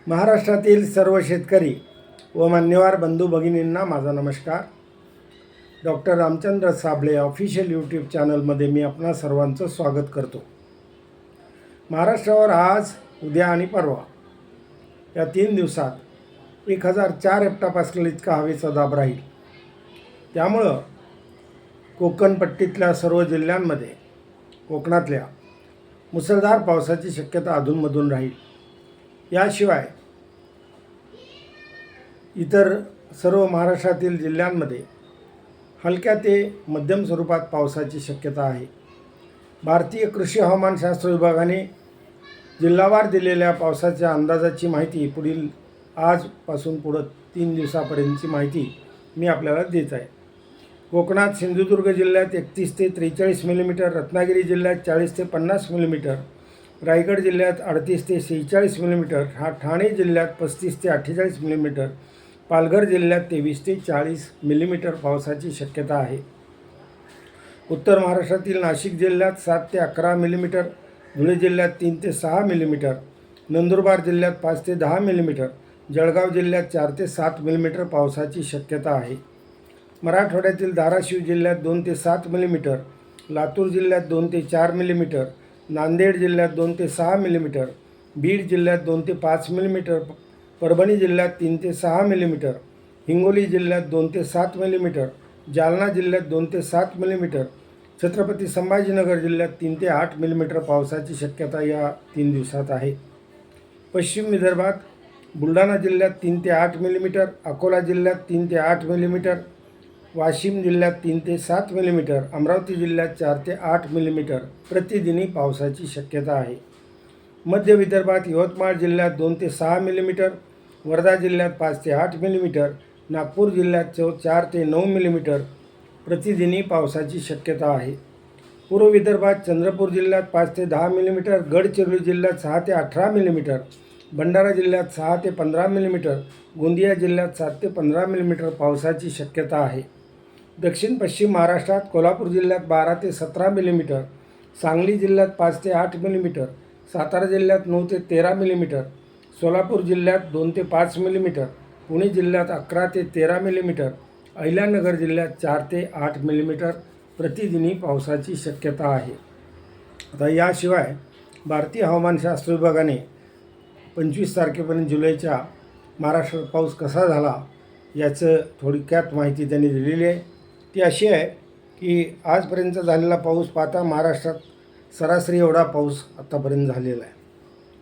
महाराष्ट्रातील सर्व शेतकरी व मान्यवर बंधू भगिनींना माझा नमस्कार. Doctor Ramchandra Sable official YouTube चॅनलमध्ये मी आपणा सर्वांचं स्वागत करतो. महाराष्ट्रावर आज, उद्या आणि परवा या 3 दिवसात 1004 हेक्टरपास्कल इतका हवेचा दाब राहील. त्यामुळं कोकणपट्टीतल्या सर्व जिल्ह्यांमध्ये कोकणातल्या मुसळधार पावसाची शक्यता अधूनमधून राहील. याशिवाय इतर सर्व महाराष्ट्रातील जिल्ह्यांमध्ये हलक्या ते मध्यम स्वरूपात पावसाची शक्यता आहे. भारतीय कृषी हवामानशास्त्र विभागाने जिल्हावार दिलेल्या पावसाच्या अंदाजाची माहिती पुढील आजपासून पुढं 3 दिवसापर्यंतची माहिती मी आपल्याला देत आहे. कोकणात सिंधुदुर्ग जिल्ह्यात 31 ते 43 मिलीमीटर, रत्नागिरी जिल्ह्यात 40 ते 50 मिलीमीटर, रायगड जिल्ह्यात 38 ते 46 मिलीमीटर, ठाणे जिल्ह्यात 35 ते 48 मिलीमीटर, पालघर जिल्ह्यात 23 ते 40 मिलीमीटर पावसाची शक्यता आहे. उत्तर महाराष्ट्रातील नाशिक जिल्ह्यात 7 ते 11 मिलीमीटर, धुळे जिल्ह्यात 3 ते 6 मिलीमीटर, नंदुरबार जिल्ह्यात 5 ते 10 मिलीमीटर, जळगाव जिल्ह्यात 4 ते 7 मिलीमीटर पावसाची शक्यता आहे. मराठवाड्यातील धाराशिव जिल्ह्यात 2 ते 7 मिलीमीटर, लातूर जिल्ह्यात 2 ते 4 मिलीमीटर, नांदेड जिल्ह्यात 2 ते 6 मिलीमीटर, बीड जिल्ह्यात 2 ते 5 मिलीमीटर, परभणी जिल्ह्यात 3 ते 6 मिलीमीटर, हिंगोली जिल्ह्यात 2 ते 7 मिलीमीटर, जालना जिल्ह्यात 2 ते 7 मिलीमीटर, छत्रपती संभाजीनगर जिल्ह्यात 3 ते 8 मिलीमीटर पावसाची शक्यता या 3 दिवसात आहे. पश्चिम विदर्भात बुलढाणा जिल्ह्यात 3 ते 8 मिलीमीटर, अकोला जिल्ह्यात 3 ते 8 मिलीमीटर, वाशिम जिल्ह्यात 3 ते 7 मिलीमीटर, अमरावती जिल्ह्यात 4 ते 8 मिलीमीटर प्रतिदिनी पावसाची शक्यता आहे. मध्य विदर्भात यवतमाळ जिल्ह्यात 2 ते 6 मिलीमीटर, वर्धा जिल्ह्यात 5 ते 8 मिलीमीटर, नागपूर जिल्ह्यात 4 ते 9 मिलीमीटर प्रतिदिनी पावसाची शक्यता आहे. पूर्व विदर्भात चंद्रपूर जिल्ह्यात 5 ते 10 मिलीमीटर, गडचिरोली जिल्ह्यात 6 ते 18 मिलीमीटर, भंडारा जिल्ह्यात 6 ते 15 मिलीमीटर, गोंदिया जिल्ह्यात 7 ते 15 मिलीमीटर पावसाची शक्यता आहे. दक्षिण पश्चिम महाराष्ट्रात कोल्हापूर जिल्ह्यात 12 ते 17 मिलीमीटर, सांगली जिल्ह्यात 5 ते 8 मिलीमीटर, सातारा जिल्ह्यात 9 ते 13 मिलीमीटर, सोलापूर जिल्ह्यात 2 ते 5 मिलीमीटर, पुणे जिल्ह्यात 11 ते 13 मिलीमीटर, अहिल्यानगर जिल्ह्यात 4 ते 8 मिलीमीटर प्रतिदिनी पावसाची शक्यता आहे. आता याशिवाय भारतीय हवामानशास्त्र विभागाने 25 तारखेपर्यंत जुलैच्या महाराष्ट्रात पाऊस कसा झाला याचं थोडक्यात माहिती त्यांनी दिलेली आहे. ती अशी आहे की आजपर्यंत झालेला पाऊस पाहता महाराष्ट्रात सरासरी एवढा पाऊस आत्तापर्यंत झालेला आहे.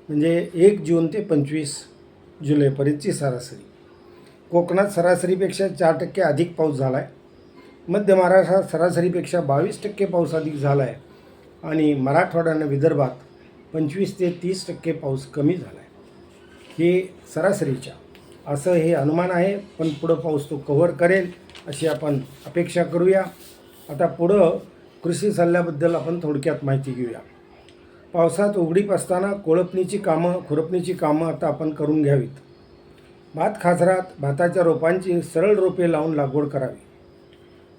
म्हणजे 1 जून ते 25 जुलैपर्यंतची सरासरी. कोकणात सरासरीपेक्षा 4% अधिक पाऊस झाला आहे. मध्य महाराष्ट्रात सरासरीपेक्षा 22% पाऊस अधिक झाला आहे आणि मराठवाडा आणि विदर्भात 25 ते 30% पाऊस कमी झाला आहे. हे सरासरीच्या असं हे अनुमान आहे, पण पुढं पाऊस तो कव्हर करेल अशी आपण अपेक्षा करूया. आता पुढं कृषी सल्ल्याबद्दल आपण थोडक्यात माहिती घेऊया. पावसात उघडीप असताना खुरपणीची कामं आता आपण करून घ्यावीत. भात खाचरात भाताच्या रोपांची सरळ रोपे लावून लागवड करावी.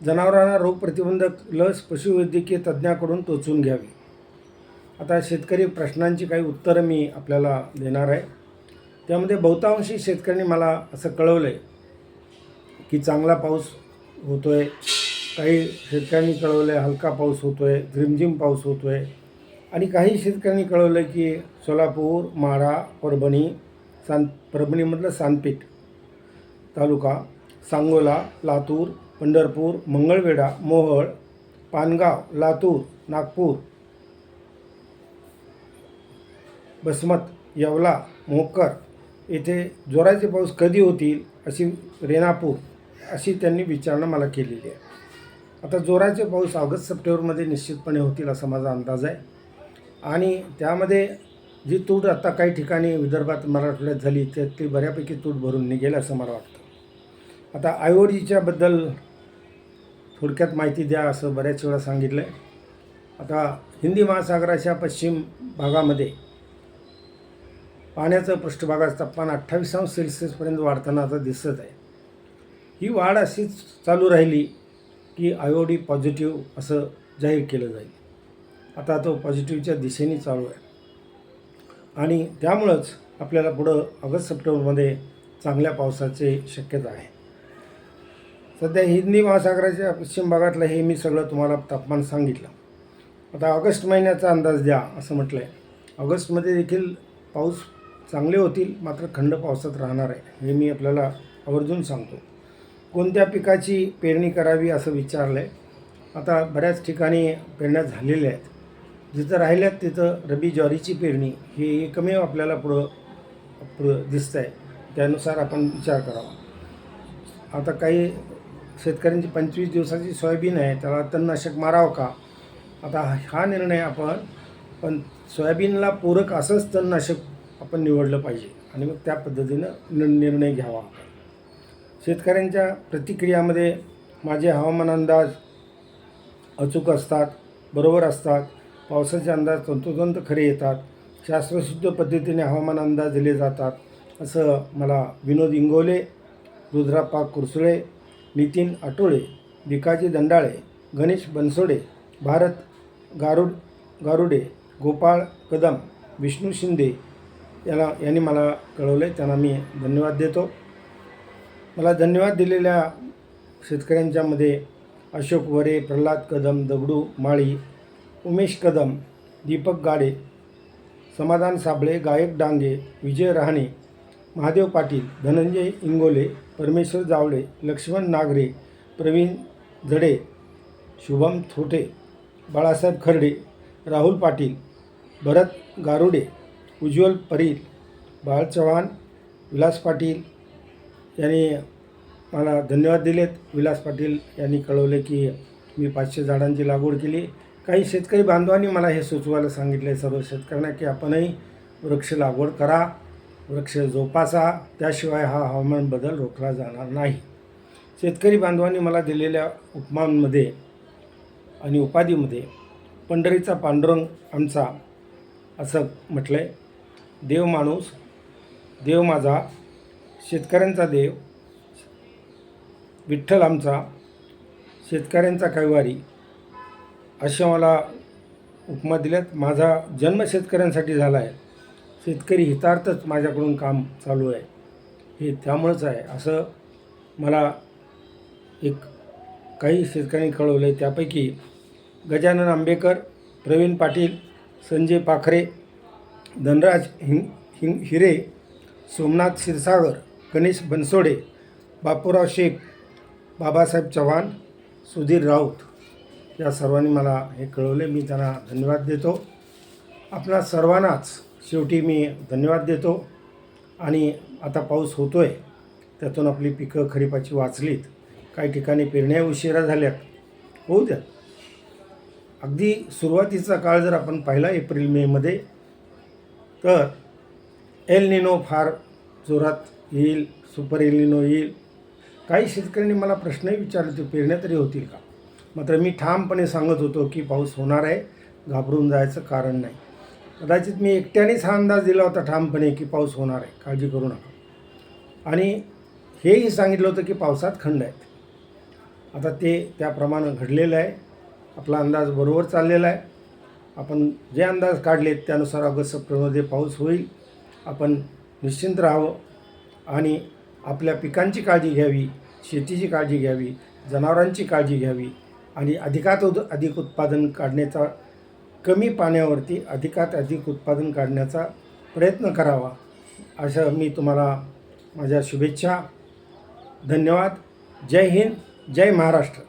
जनावरांना रोगप्रतिबंधक लस पशुवैद्यकीय तज्ज्ञाकडून टोचून घ्यावी. आता शेतकरी प्रश्नांची काही उत्तरं मी आपल्याला देणार आहे. त्यामध्ये बहुतांशी शेतकऱ्यांनी मला असं कळवलं आहे की चांगला पाऊस होतो आहे. काही शेतकऱ्यांनी कळवलं आहे हलका पाऊस होतो आहे, झिमझिम पाऊस होतो आहे. आणि काही शेतकऱ्यांनी कळवलं आहे की सोलापूर, माढा, परभणीमधलं सानपेठ तालुका, सांगोला, लातूर, पंढरपूर, मंगळवेढा, मोहोळ, पानगाव, लातूर, नागपूर, बसमत, येवला, मोहोकर येथे जोराचे पाऊस कधी होतील अशी रेणापूर अशी त्यांनी विचारणा मला केलेली आहे. आता जोराचे पाऊस ऑगस्ट-सप्टेंबरमध्ये निश्चितपणे होतील असा माझा अंदाज आहे. आणि त्यामध्ये जी तूट आता काही ठिकाणी विदर्भात मराठवाड्यात झाली त्यातली बऱ्यापैकी तूट भरून निघेल असं मला वाटतं. आता आयओडीच्याबद्दल थोडक्यात माहिती द्या असं बऱ्याच वेळा सांगितलं आहे. आता हिंदी महासागराच्या पश्चिम भागामध्ये पाण्याचं पृष्ठभागाचं तापमान 28°C वाढताना आता दिसत आहे. ही वाढ अशीच चालू राहिली की आयओडी पॉझिटिव्ह असं जाहीर केलं जाईल. आता तो पॉझिटिव्हच्या दिशेने चालू आहे आणि त्यामुळंच आपल्याला पुढं ऑगस्ट सप्टेंबरमध्ये चांगल्या पावसाची शक्यता आहे. सध्या हिंदी महासागराच्या पश्चिम भागातलं हे मी सगळं तुम्हाला तापमान सांगितलं. आता ऑगस्ट महिन्याचा अंदाज द्या असं म्हटलं आहे. ऑगस्टमध्ये देखील पाऊस चांगले होतील, मात्र खंड पावसात राहणार आहे हे मी आपल्याला आवर्जून सांगतो. कोणत्या पिकाची पेरणी करावी असं विचारलं आहे. आता बऱ्याच ठिकाणी पेरण्या झालेल्या आहेत. जिथं राहिल्यात तिथं रबी ज्वारीची पेरणी ही एकमेव आपल्याला पुढं दिसतं आहे. त्यानुसार आपण विचार करावा. आता काही शेतकऱ्यांची 25 दिवसाची सोयाबीन आहे, त्याला तणनाशक मारावं का? आता हा निर्णय पण सोयाबीनला पूरक असंच तणनाशक आपण निवडलं पाहिजे आणि मग त्या पद्धतीनं निर्णय घ्यावा. शेतकऱ्यांच्या प्रतिक्रियामध्ये माझे हवामान अंदाज अचूक असतात, बरोबर असतात. पावसाचे अंदाज तंतोतंत खरे येतात. शास्त्रशुद्ध पद्धतीने हवामान अंदाज दिले जातात असं मला विनोद इंगोले, रुद्राप्पा कुरसुळे, नितीन आटोळे, भिकाजी दंडाळे, गणेश बनसोडे, भारत गारुडे, गोपाळ कदम, विष्णू शिंदे यांनी मला कळवले. त्यांना मी धन्यवाद देतो. मला धन्यवाद दिलेल्या शेतकऱ्यांच्यामध्ये अशोक वरे, प्रल्हाद कदम, दगडू माळी, उमेश कदम, दीपक गाडे, समाधान साबळे, गायक डांगे, विजय रहाणे, महादेव पाटील, धनंजय इंगोले, परमेश्वर जावळे, लक्ष्मण नागरे, प्रवीण झडे, शुभम थोटे, बाळासाहेब खर्डे, राहुल पाटील, भरत गारुडे, उज्ज्वल परील, बाळ चव्हाण, विलास पाटील यांनी मला धन्यवाद दिलेत. विलास पाटील यांनी कळवले की मी 500 झाडांची लागवड केली. काही शेतकरी बांधवांनी मला हे सुचवायला सांगितले सर्व शेतकऱ्यांना की आपणही वृक्ष लागवड करा, वृक्ष जोपासा, त्याशिवाय हा हवामान बदल रोखला जाणार नाही. शेतकरी बांधवांनी मला दिलेल्या उपमांमध्ये आणि उपाधीमध्ये पंढरीचा पांडुरंग आमचा असं म्हटलं आहे. देव माणूस, देव माझा, शेतकऱ्यांचा देव, विठ्ठल आमचा, शेतकऱ्यांचा कैवारी अशा मला उपमा दिल्यात. माझा जन्म शेतकऱ्यांसाठी झाला आहे. शेतकरी हितार्थच माझ्याकडून काम चालू आहे, हे त्यामुळंच आहे असं मला काही शेतकऱ्यांनी कळवलं आहे. त्यापैकी गजानन आंबेकर, प्रवीण पाटील, संजय पाखरे, धनराज हिरे, सोमनाथ क्षीरसागर, गणेश बनसोडे, बापूराव शेख, बाबासाहेब चव्हाण, सुधीर राऊत या सर्वांनी मला हे कळवले. मी त्यांना धन्यवाद देतो. आपणा सर्वांनाच शेवटी मी धन्यवाद देतो. आणि आता पाऊस होतो आहे, त्यातून आपली पिकं खरीपाची वाचलीत. काही ठिकाणी पेरण्या उशिरा झाल्यात, होऊ द्या. अगदी सुरुवातीचा काळ जर आपण पाहिला एप्रिल मेमध्ये, तर एल निनो फार जोरात येईल, सुपर एल निनो येईल. काही शेतकऱ्यांनी मला प्रश्नही विचारले होते, पेरण्या तरी होतील का? मात्र मी ठामपणे सांगत होतो की पाऊस होणार आहे, घाबरून जायचं कारण नाही. कदाचित मी एकट्यानेच हा अंदाज दिला होता ठामपणे की पाऊस होणार आहे, काळजी करू नका. आणि हेही सांगितलं होतं की पावसात खंड आहेत. आता ते त्याप्रमाणे घडलेलं आहे. आपला अंदाज बरोबर चाललेला आहे. आपण जे अंदाज काढलेत त्यानुसार ऑगस्ट सप्टेंबरमध्ये पाऊस होईल. आपण निश्चिंत राहावं आणि आपल्या पिकांची काळजी घ्यावी, शेतीची काळजी घ्यावी, जनावरांची काळजी घ्यावी आणि अधिकात अधिक उत्पादन काढण्याचा, कमी पाण्यावरती अधिकात अधिक उत्पादन काढण्याचा प्रयत्न करावा, असं मी तुम्हाला माझ्या शुभेच्छा. धन्यवाद. जय हिंद, जय महाराष्ट्र.